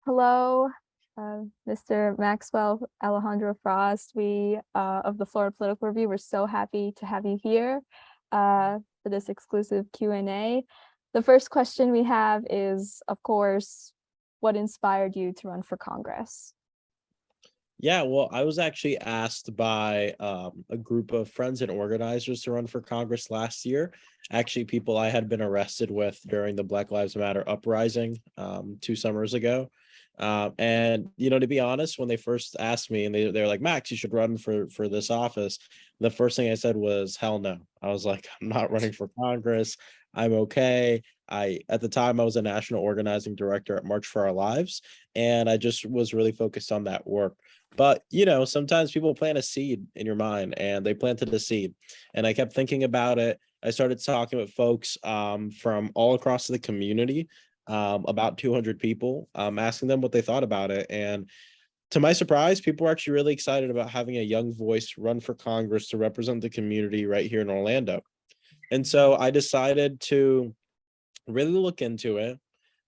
Hello, Mr. Maxwell Alejandro Frost. We of the Florida Political Review, we're so happy to have you here for this exclusive Q&A. The first question we have is, of course, what inspired you to run for Congress? Yeah, well, I was actually asked by a group of friends and organizers to run for Congress last year. Actually, people I had been arrested with during the Black Lives Matter uprising 2 summers ago. And to be honest, when they first asked me and they were like, Max, you should run for this office. The first thing I said was, hell no. I was like, I'm not running for Congress. I'm okay. At the time I was a national organizing director at March for Our Lives, and I just was really focused on that work. But sometimes people plant a seed in your mind, and they planted a seed. And I kept thinking about it. I started talking with folks from all across the community, about 200 people, asking them what they thought about it. And to my surprise, people were actually really excited about having a young voice run for Congress to represent the community right here in Orlando. And so I decided to really look into it.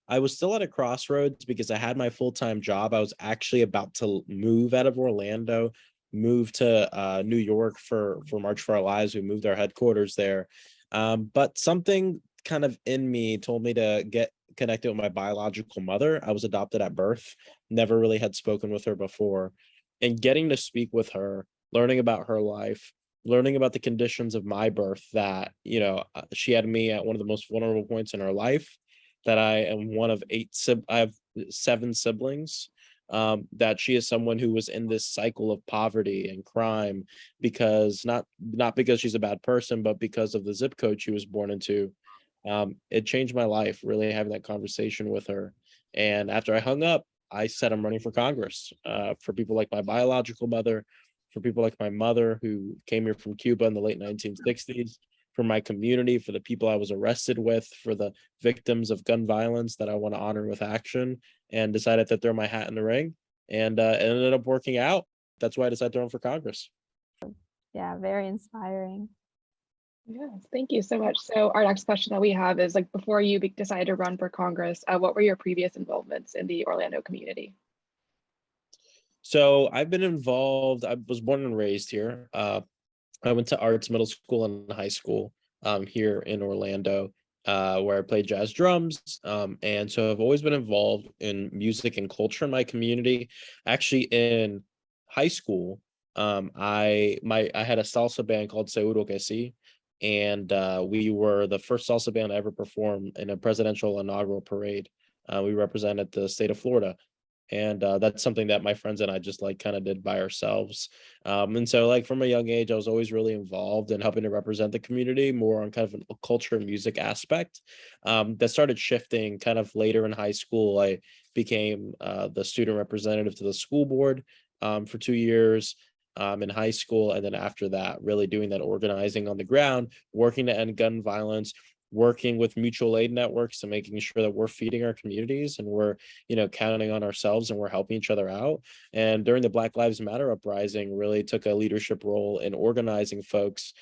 I was still at a crossroads because I had my full-time job. I was actually about to move out of Orlando, move to New York for March for Our Lives. We moved our headquarters there. But something kind of in me told me to get connected with my biological mother. I was adopted at birth, never really had spoken with her before. And getting to speak with her, learning about her life, learning about the conditions of my birth, that, she had me at one of the most vulnerable points in her life, that I am one of I have 7 siblings, that she is someone who was in this cycle of poverty and crime because not because she's a bad person, but because of the zip code she was born into. It changed my life, really having that conversation with her. And after I hung up, I said I'm running for Congress, for people like my biological mother, for people like my mother who came here from Cuba in the late 1960s, for my community, for the people I was arrested with, for the victims of gun violence that I want to honor with action, and decided to throw my hat in the ring. And it ended up working out. That's why I decided to run for Congress. Yeah, very inspiring. Yes, thank you so much. So our next question that we have is, like, before you decided to run for Congress, what were your previous involvements in the Orlando community? So I've been involved. I was born and raised here. I went to arts middle school and high school here in Orlando, where I played jazz drums. And so I've always been involved in music and culture in my community. Actually, in high school, I had a salsa band called Seguro Que Si, and we were the first salsa band to ever perform in a presidential inaugural parade. We represented the state of Florida, and that's something that my friends and I just like kind of did by ourselves. And so, like, from a young age, I was always really involved in helping to represent the community more on kind of a culture and music aspect. That started shifting kind of later in high school. I became the student representative to the school board for 2 years in high school, and then after that, really doing that organizing on the ground, working to end gun violence, working with mutual aid networks and making sure that we're feeding our communities, and we're counting on ourselves, and we're helping each other out. And during the Black Lives Matter uprising, really took a leadership role in organizing folks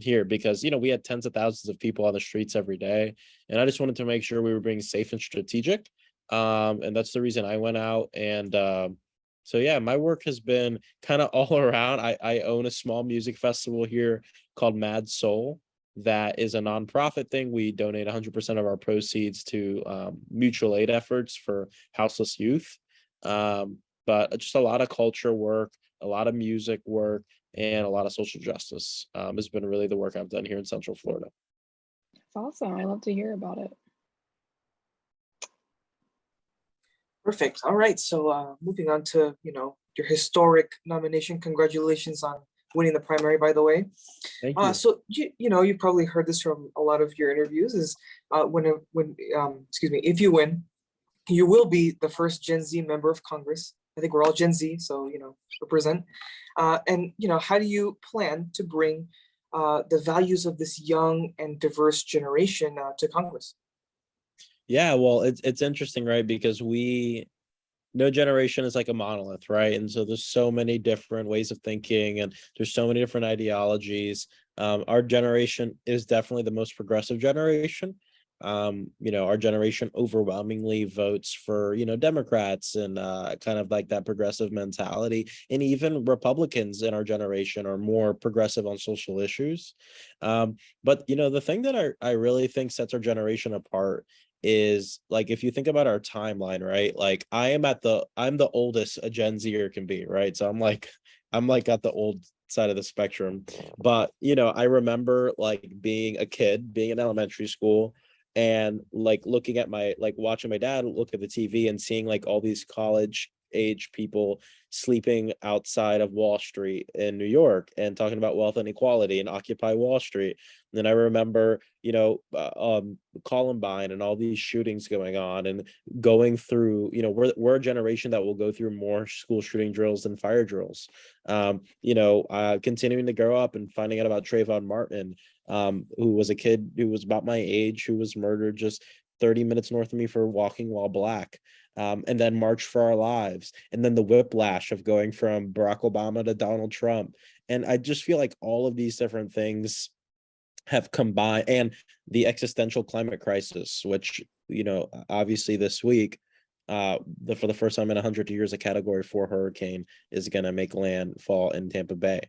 here, because we had tens of thousands of people on the streets every day, and I just wanted to make sure we were being safe and strategic. And that's the reason I went out. And so yeah, my work has been kind of all around. I own a small music festival here called Mad Soul, that is a nonprofit thing. We donate 100% of our proceeds to mutual aid efforts for houseless youth. But just a lot of culture work, a lot of music work, and a lot of social justice has been really the work I've done here in Central Florida. It's awesome. I love to hear about it. Perfect. All right. So moving on to, your historic nomination. Congratulations on winning the primary, by the way. Thank you. So you probably heard this from a lot of your interviews. Is if you win, you will be the first Gen Z member of Congress. I think we're all Gen Z, so represent. And how do you plan to bring the values of this young and diverse generation to Congress? Yeah, well, it's interesting, right? Because no generation is like a monolith, right? And so there's so many different ways of thinking, and there's so many different ideologies. Our generation is definitely the most progressive generation. our generation overwhelmingly votes for, Democrats and kind of like that progressive mentality. And even Republicans in our generation are more progressive on social issues. But, the thing that I really think sets our generation apart is like, if you think about our timeline, right? Like I'm the oldest a Gen Zer can be, right? So I'm like at the old side of the spectrum. But I remember like being a kid, being in elementary school, and like looking at watching my dad look at the TV and seeing like all these college age people sleeping outside of Wall Street in New York and talking about wealth inequality and Occupy Wall Street. And then I remember, Columbine and all these shootings going on, and going through, we're a generation that will go through more school shooting drills than fire drills. Continuing to grow up and finding out about Trayvon Martin, who was a kid who was about my age, who was murdered just 30 minutes north of me for walking while black. And then March for Our Lives, and then the whiplash of going from Barack Obama to Donald Trump. And I just feel like all of these different things have combined, and the existential climate crisis, which, obviously this week, for the first time in 100 years, a Category 4 hurricane is going to make landfall in Tampa Bay.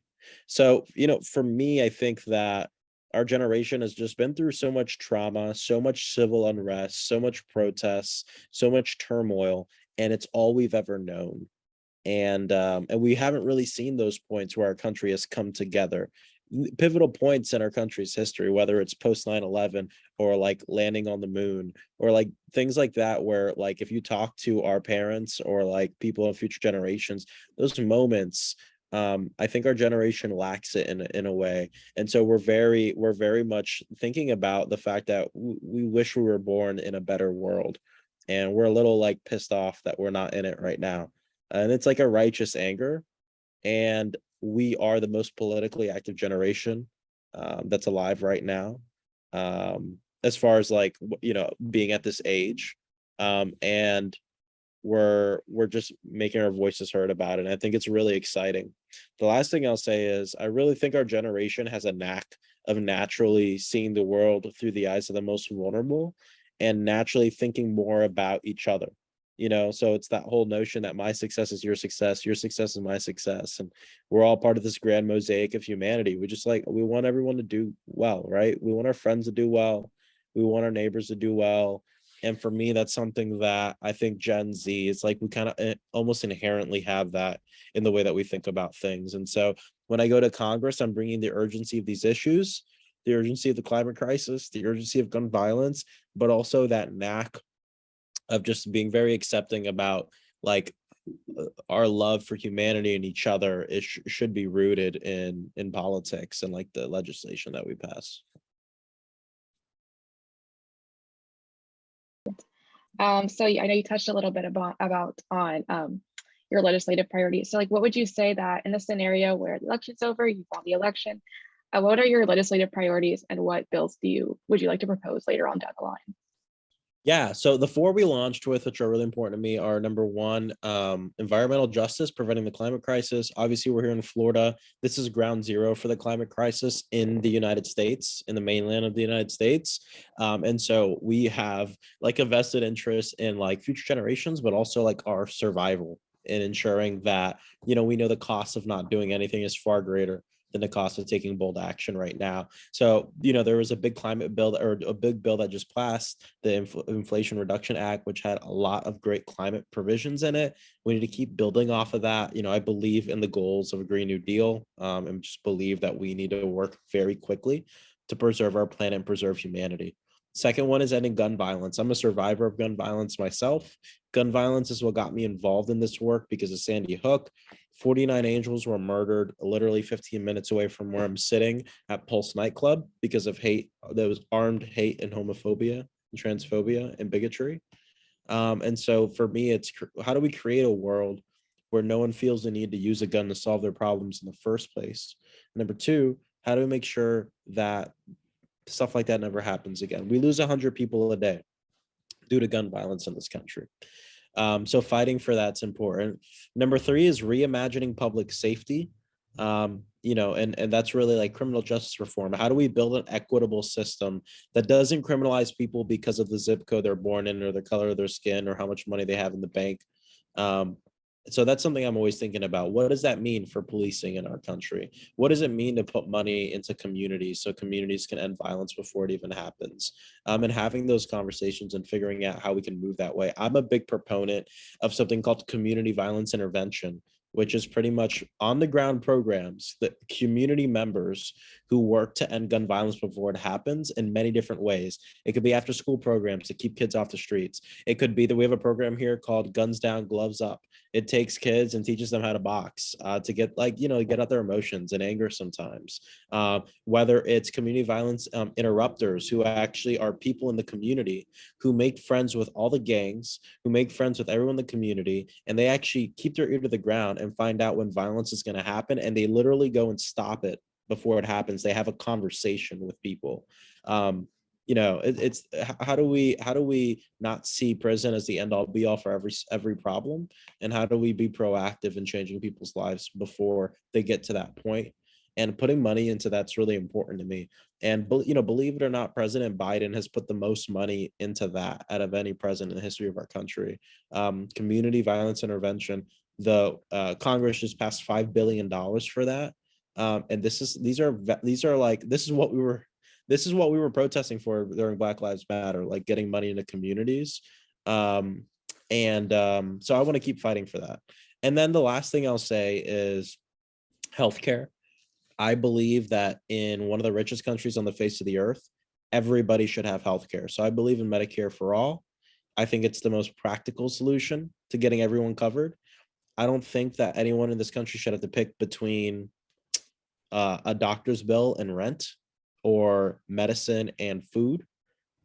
So, for me, I think that our generation has just been through so much trauma, so much civil unrest, so much protests, so much turmoil, and it's all we've ever known. And we haven't really seen those points where our country has come together. Pivotal points in our country's history, whether it's post 9/11 or like landing on the moon or like things like that, where like if you talk to our parents or like people in future generations, those moments, I think our generation lacks it in a way. And so we're very much thinking about the fact that we wish we were born in a better world, and we're a little like pissed off that we're not in it right now. And it's like a righteous anger. And we are the most politically active generation that's alive right now, as far as like, being at this age. And we're just making our voices heard about it. And I think it's really exciting. The last thing I'll say is I really think our generation has a knack of naturally seeing the world through the eyes of the most vulnerable, and naturally thinking more about each other. So it's that whole notion that my success is your success is my success, and we're all part of this grand mosaic of humanity. We want everyone to do well, right? We want our friends to do well, we want our neighbors to do well. And for me, that's something that I think Gen Z, it's like we kind of almost inherently have that in the way that we think about things. And so when I go to Congress, I'm bringing the urgency of these issues, the urgency of the climate crisis, the urgency of gun violence, but also that knack of just being very accepting about like our love for humanity and each other. It should be rooted in politics and like the legislation that we pass. So I know you touched a little bit about on your legislative priorities. So like, what would you say that in a scenario where the election's over, you won the election, what are your legislative priorities, and what bills would you like to propose later on down the line? Yeah, so the four we launched with, which are really important to me, are number one, environmental justice, preventing the climate crisis. Obviously, we're here in Florida. This is ground zero for the climate crisis in the United States, in the mainland of the United States. And so we have like a vested interest in like future generations, but also like our survival, and ensuring that, we know the cost of not doing anything is far greater than the cost of taking bold action right now. So, there was a big climate bill, or a big bill that just passed, the Inflation Reduction Act, which had a lot of great climate provisions in it. We need to keep building off of that. I believe in the goals of a Green New Deal, and just believe that we need to work very quickly to preserve our planet and preserve humanity. Second one is ending gun violence. I'm a survivor of gun violence myself. Gun violence is what got me involved in this work because of Sandy Hook. 49 angels were murdered literally 15 minutes away from where I'm sitting at Pulse nightclub because of hate. There was armed hate and homophobia and transphobia and bigotry. And so for me, it's how do we create a world where no one feels the need to use a gun to solve their problems in the first place? Number two, how do we make sure that stuff like that never happens again? We lose 100 people a day due to gun violence in this country. So fighting for that's important. Number three is reimagining public safety. And that's really like criminal justice reform. How do we build an equitable system that doesn't criminalize people because of the zip code they're born in, or the color of their skin, or how much money they have in the bank? So that's something I'm always thinking about. What does that mean for policing in our country? What does it mean to put money into communities so communities can end violence before it even happens? And having those conversations and figuring out how we can move that way. I'm a big proponent of something called community violence intervention, which is pretty much on the ground programs that community members who work to end gun violence before it happens in many different ways. It could be after school programs to keep kids off the streets. It could be that we have a program here called Guns Down, Gloves Up. It takes kids and teaches them how to box, to get get out their emotions and anger sometimes. Whether it's community violence interrupters, who actually are people in the community who make friends with all the gangs, who make friends with everyone in the community, and they actually keep their ear to the ground and find out when violence is going to happen, and they literally go and stop it before it happens. They have a conversation with people. It's how do we not see prison as the end all be all for every problem, and how do we be proactive in changing people's lives before they get to that point? And putting money into that's really important to me. And believe it or not, President Biden has put the most money into that out of any president in the history of our country. Community violence intervention. The Congress just passed $5 billion for that. And this is what we were protesting for during Black Lives Matter, like getting money into communities. So I want to keep fighting for that. And then the last thing I'll say is healthcare. I believe that in one of the richest countries on the face of the earth, everybody should have healthcare. So I believe in Medicare for all. I think it's the most practical solution to getting everyone covered. I don't think that anyone in this country should have to pick between a doctor's bill and rent, or medicine and food,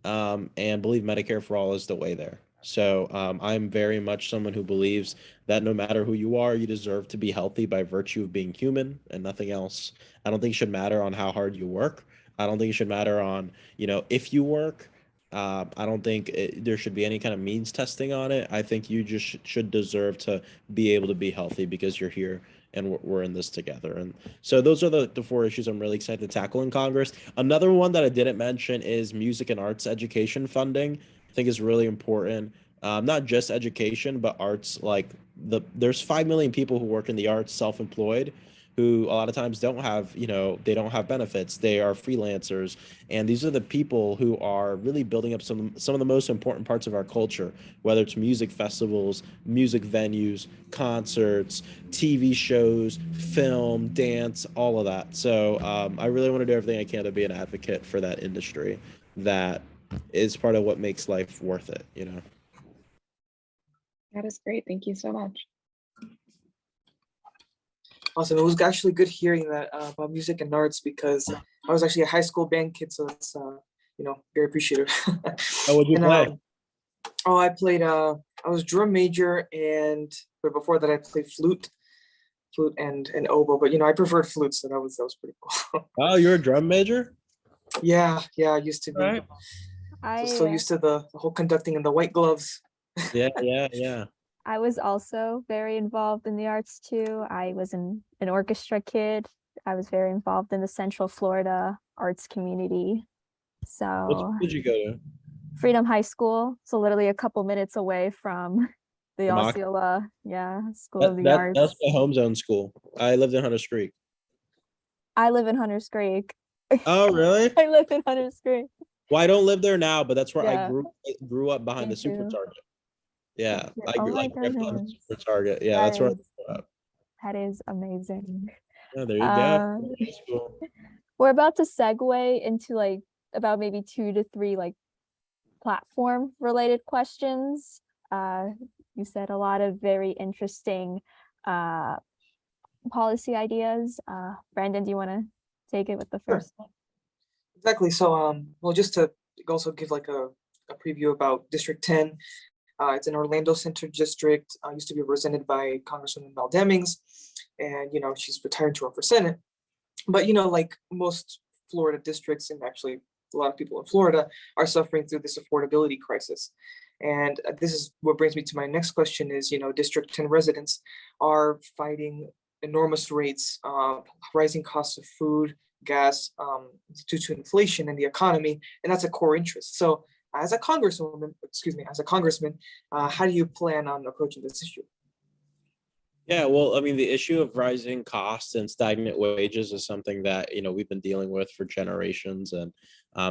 and believe Medicare for all is the way there. So I'm very much someone who believes that no matter who you are, you deserve to be healthy by virtue of being human and nothing else. I don't think it should matter on how hard you work. I don't think it should matter on, if you work. I don't think there should be any kind of means testing on it. I think you just should deserve to be able to be healthy because you're here and we're in this together. And so those are the four issues I'm really excited to tackle in Congress. Another one that I didn't mention is music and arts education funding. I think is really important. Not just education, but arts. Like there's 5 million people who work in the arts, self-employed, who a lot of times don't have, they don't have benefits. They are freelancers, and these are the people who are really building up some of the most important parts of our culture, whether it's music festivals, music venues, concerts, TV shows, film, dance, all of that. So I really want to do everything I can to be an advocate for that industry. That is part of what makes life worth it. That is great. Thank you so much. Awesome. It was actually good hearing that about music and arts, because I was actually a high school band kid, so it's very appreciative. Oh, what'd you play? I played. I was drum major, but before that I played flute and oboe. But I preferred flute, so that was pretty cool. Oh, you're a drum major? Yeah, I used to be. Right. So used to the whole conducting and the white gloves. Yeah. I was also very involved in the arts too. I was an orchestra kid. I was very involved in the Central Florida arts community. What So school did you go to? Freedom High School, so literally a couple minutes away from the From Osceola, School of the That's Arts. my home zone school. I lived in Hunters Creek. I live in Hunters Creek. Oh, really? I live in Hunters Creek. Well, I don't live there now, but that's where I Yeah. grew up behind Me the Super too. Target. Yeah, Yeah. I Oh grew my like right behind the goodness. Super Target. Yeah, That that's where I is- grew up. That is amazing. Yeah, there you go. That's cool. We're about to segue into about maybe 2 to 3 platform related questions. You said a lot of very interesting policy ideas. Brandon, do you want to take it with the first one? Exactly. So well, just to also give like a preview about District 10. It's an Orlando Center district. Used to be represented by Congresswoman Mel Demings, and she's retired to run for Senate. But like most Florida districts, and actually a lot of people in Florida, are suffering through this affordability crisis. And this is what brings me to my next question: is District 10 residents are fighting enormous rates, rising costs of food, gas, due to inflation and the economy, and that's a core interest. So as a congresswoman, as a congressman, how do you plan on approaching this issue? Yeah, well, I mean, the issue of rising costs and stagnant wages is something that, we've been dealing with for generations, and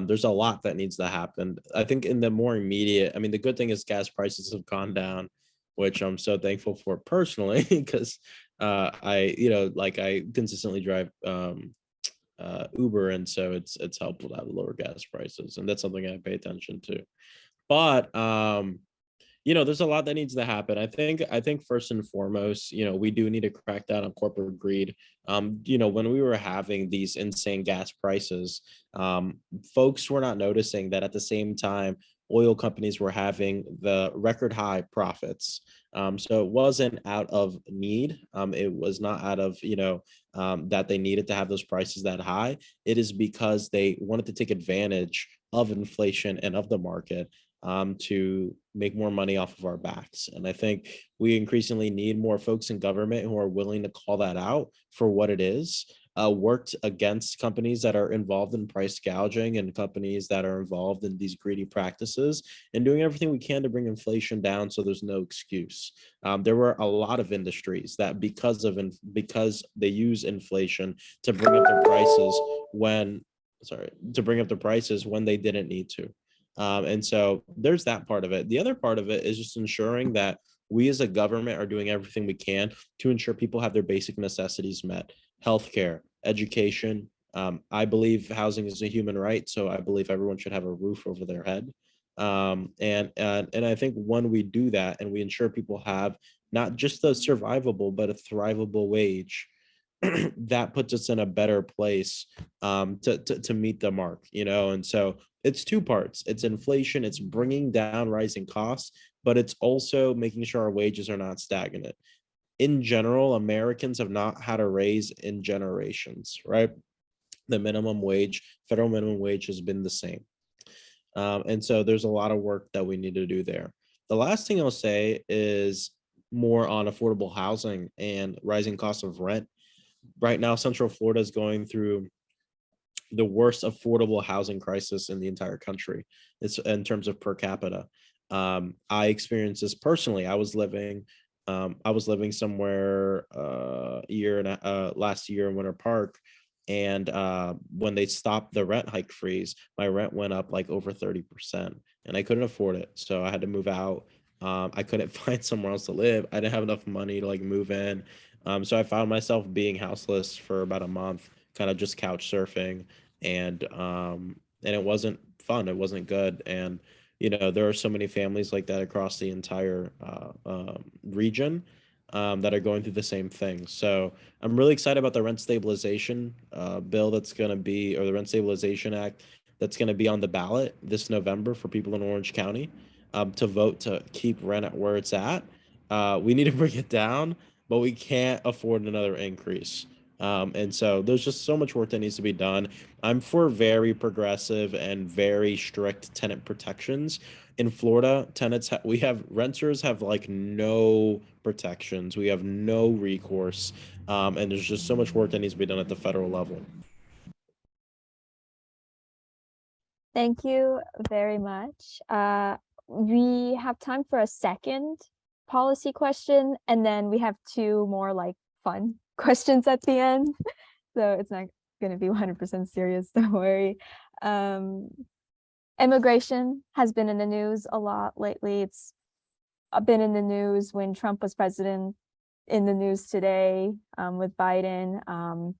there's a lot that needs to happen. I think in the more immediate, I mean, the good thing is gas prices have gone down, which I'm so thankful for personally, because I consistently drive Uber, and so it's helpful to have lower gas prices, and that's something I pay attention to. But there's a lot that needs to happen. I think first and foremost, we do need to crack down on corporate greed. When we were having these insane gas prices, folks were not noticing that at the same time, oil companies were having the record high profits. So it wasn't out of need. It was not out of, that they needed to have those prices that high. It is because they wanted to take advantage of inflation and of the market to make more money off of our backs. And I think we increasingly need more folks in government who are willing to call that out for what it is, worked against companies that are involved in price gouging and companies that are involved in these greedy practices, and doing everything we can to bring inflation down so there's no excuse. There were a lot of industries that because they use inflation to bring up their prices when they didn't need to. And so there's that part of it. The other part of it is just ensuring that we as a government are doing everything we can to ensure people have their basic necessities met: healthcare, education. I believe housing is a human right, so I believe everyone should have a roof over their head. And I think when we do that and we ensure people have not just a survivable but a thrivable wage, that puts us in a better place to meet the mark, and so it's two parts. It's inflation, it's bringing down rising costs, but it's also making sure our wages are not stagnant. In general, Americans have not had a raise in generations, right? The federal minimum wage has been the same. And so there's a lot of work that we need to do there. The last thing I'll say is more on affordable housing and rising costs of rent. Right now, Central Florida is going through the worst affordable housing crisis in the entire country. It's in terms of per capita. I experienced this personally. I was living somewhere last year in Winter Park, and when they stopped the rent hike freeze, my rent went up like over 30%, and I couldn't afford it, so I had to move out. I couldn't find somewhere else to live. I didn't have enough money to move in. So I found myself being houseless for about a month, kind of just couch surfing, and it wasn't fun. It wasn't good. And there are so many families like that across the entire region that are going through the same thing. So I'm really excited about the rent stabilization bill that's going to be, or the Rent Stabilization Act that's going to be on the ballot this November for people in Orange County to vote to keep rent at where it's at. We need to bring it down, but we can't afford another increase. And so there's just so much work that needs to be done. I'm for very progressive and very strict tenant protections. In Florida, renters have no protections. We have no recourse. And there's just so much work that needs to be done at the federal level. Thank you very much. We have time for a second policy question, and then we have two more fun questions at the end. So it's not going to be 100% serious, don't worry. Immigration has been in the news a lot lately. It's been in the news when Trump was president, in the news today with Biden.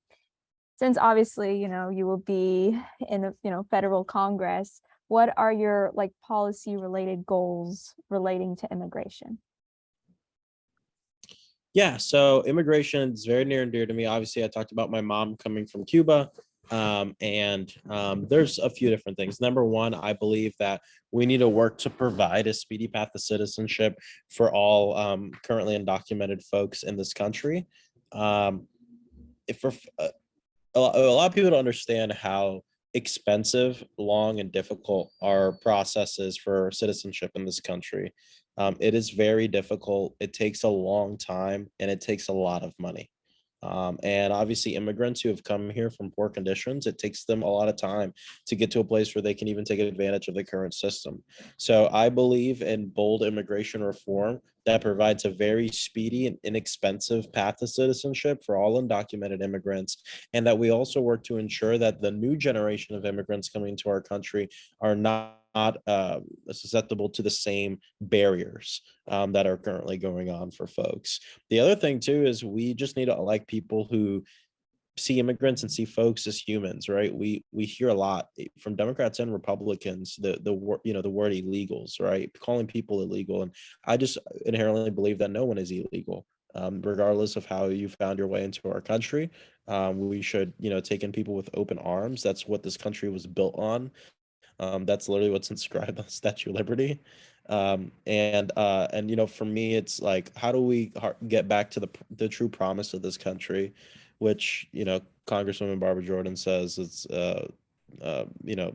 Since obviously, you will be in the, federal Congress, what are your policy related goals relating to immigration? Yeah, so immigration is very near and dear to me. Obviously, I talked about my mom coming from Cuba, and there's a few different things. Number one, I believe that we need to work to provide a speedy path to citizenship for all currently undocumented folks in this country. If for a lot of people don't understand how expensive, long, and difficult our process is for citizenship in this country. It is very difficult. It takes a long time, and it takes a lot of money. And obviously immigrants who have come here from poor conditions, it takes them a lot of time to get to a place where they can even take advantage of the current system. So I believe in bold immigration reform that provides a very speedy and inexpensive path to citizenship for all undocumented immigrants, and that we also work to ensure that the new generation of immigrants coming to our country are not susceptible to the same barriers that are currently going on for folks. The other thing too is we just need to elect people who see immigrants and see folks as humans, right? We hear a lot from Democrats and Republicans the word, you know, the word illegals, right? Calling people illegal, and I just inherently believe that no one is illegal. Regardless of how you found your way into our country, we should, you know, take in people with open arms. That's what this country was built on. That's literally what's inscribed on the Statue of Liberty. And you know, for me, it's like, how do we get back to the true promise of this country, which, you know, Congresswoman Barbara Jordan says it's you know,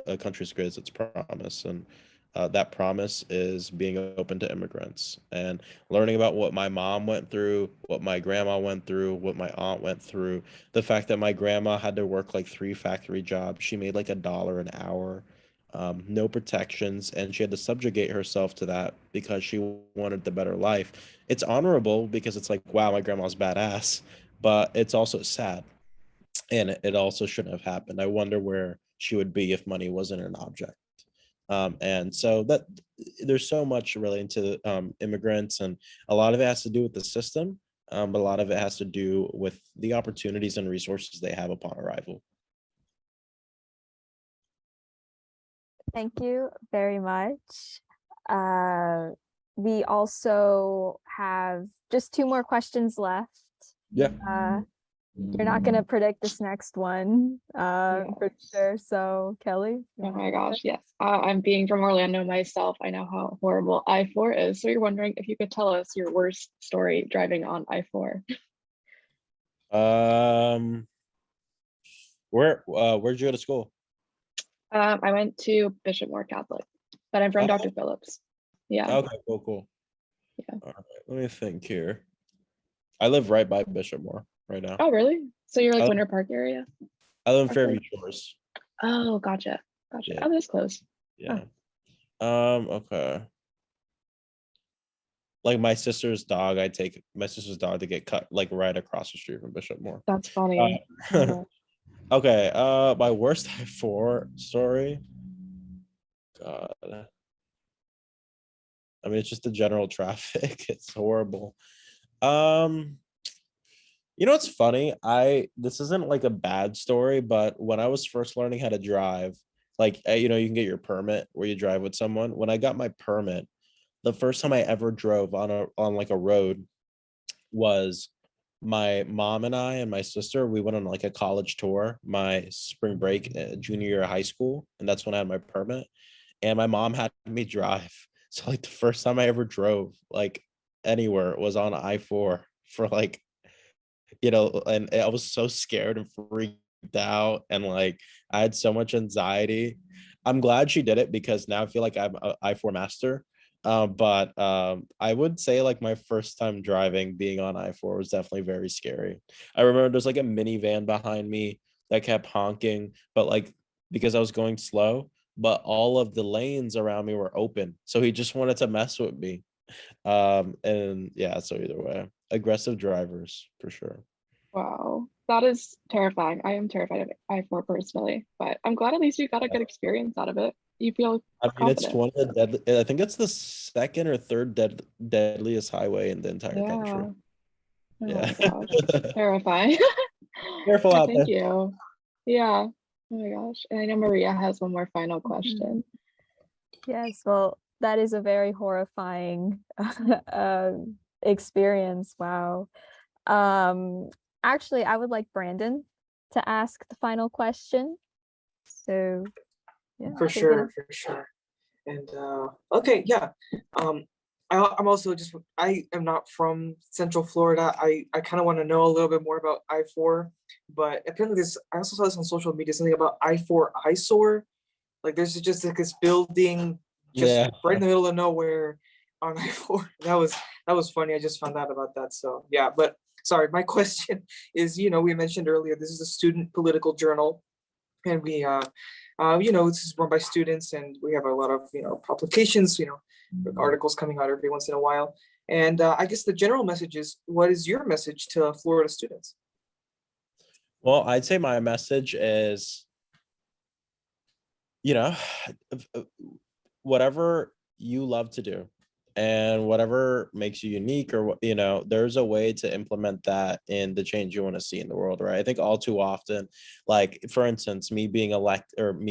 a country as great as its promise, and that promise is being open to immigrants and learning about what my mom went through, what my grandma went through, what my aunt went through. The fact that my grandma had to work like 3 factory jobs, she made like $1 an hour, no protections, and she had to subjugate herself to that because she wanted the better life. It's honorable because it's like, wow, my grandma's badass, but it's also sad, and it also shouldn't have happened. I wonder where she would be if money wasn't an object. And so that there's so much relating to immigrants, and a lot of it has to do with the system, but a lot of it has to do with the opportunities and resources they have upon arrival. Thank you very much. We also have just 2 more questions left. Yeah. You're not gonna predict this next one, for sure. So Kelly. Oh my gosh, yes. I'm being from Orlando myself. I know how horrible I-4 is. So you're wondering if you could tell us your worst story driving on I-4. Where'd you go to school? I went to Bishop Moore Catholic, but I'm from Oh. Dr. Phillips. Yeah. Okay, cool. Yeah. All right, let me think here. I live right by Bishop Moore right now. Oh, really? So you're like Oh. Winter Park area? I live in Okay. Fairview Shores. Oh, gotcha. Yeah. Oh, that's close. Yeah. Okay. Like my sister's dog, I take my sister's dog to get cut like right across the street from Bishop Moore. That's funny. Oh, Okay, my worst I-4 story. God. I mean, it's just the general traffic. It's horrible. You know what's funny? This isn't like a bad story, but when I was first learning how to drive, like you know, you can get your permit where you drive with someone. When I got my permit, the first time I ever drove on like a road was my mom and I and my sister. We went on like a college tour, my spring break, junior year of high school, and that's when I had my permit. And my mom had me drive. So like the first time I ever drove like anywhere was on I-4 for like, you know, and I was so scared and freaked out, and like I had so much anxiety. I'm glad she did it because now I feel like I'm a I-4 master. But I would say like my first time driving being on I-4 was definitely very scary. I remember there's like a minivan behind me that kept honking, but like because I was going slow, but all of the lanes around me were open. So he just wanted to mess with me. And yeah, so either way, aggressive drivers for sure. wow. That is terrifying. I am terrified of I-4 personally, but I'm glad at least you got a good experience out of it. You feel I mean, it's confident. one of the deadly, I think it's the second or third deadliest highway in the entire country. Oh Yeah. my gosh. Terrifying. Careful But out thank there. you. Yeah. Oh my gosh. And I know Maria has one more final question. Yes, well, that is a very horrifying experience. Wow. Actually, I would like Brandon to ask the final question. So, yeah, For take it sure. And okay, yeah. I'm also just, I am not from Central Florida. I kind of want to know a little bit more about I-4, but apparently I also saw this on social media, something about I-4 eyesore. Like there's just like this building just Yeah. right in the middle of nowhere on I-4. That was funny. I just found out about that. So yeah, but sorry, my question is, we mentioned earlier, this is a student political journal, and we, this is run by students, and we have a lot of, publications, articles coming out every once in a while. And I guess the general message is, what is your message to Florida students? Well, I'd say my message is, whatever you love to do and whatever makes you unique, or there's a way to implement that in the change you want to see in the world, right? I think all too often, like for instance, me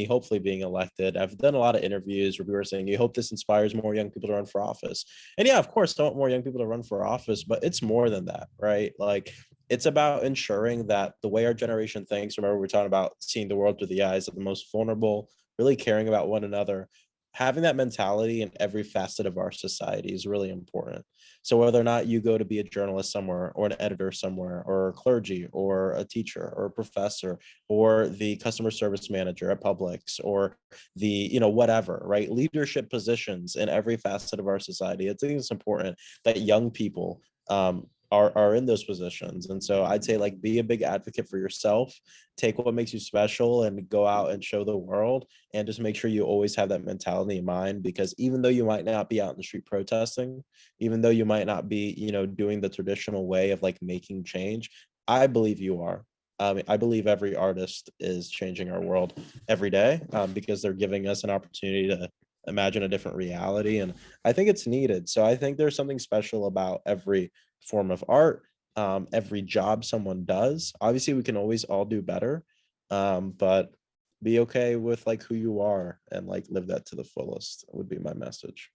hopefully being elected, I've done a lot of interviews where people are saying, you hope this inspires more young people to run for office. And yeah, of course I want more young people to run for office, but it's more than that, right? Like, it's about ensuring that the way our generation thinks, remember we're talking about seeing the world through the eyes of the most vulnerable, really caring about one another, having that mentality in every facet of our society is really important. So whether or not you go to be a journalist somewhere, or an editor somewhere, or clergy, or a teacher, or a professor, or the customer service manager at Publix, or the, whatever, right? Leadership positions in every facet of our society. I think it's important that young people are in those positions. And so I'd say, like, be a big advocate for yourself, take what makes you special and go out and show the world, and just make sure you always have that mentality in mind, because even though you might not be out in the street protesting, even though you might not be, doing the traditional way of like making change, I believe you are. I believe every artist is changing our world every day, because they're giving us an opportunity to imagine a different reality. And I think it's needed. So I think there's something special about every form of art, every job someone does. Obviously, we can always all do better, but be okay with like who you are and like live that to the fullest would be my message.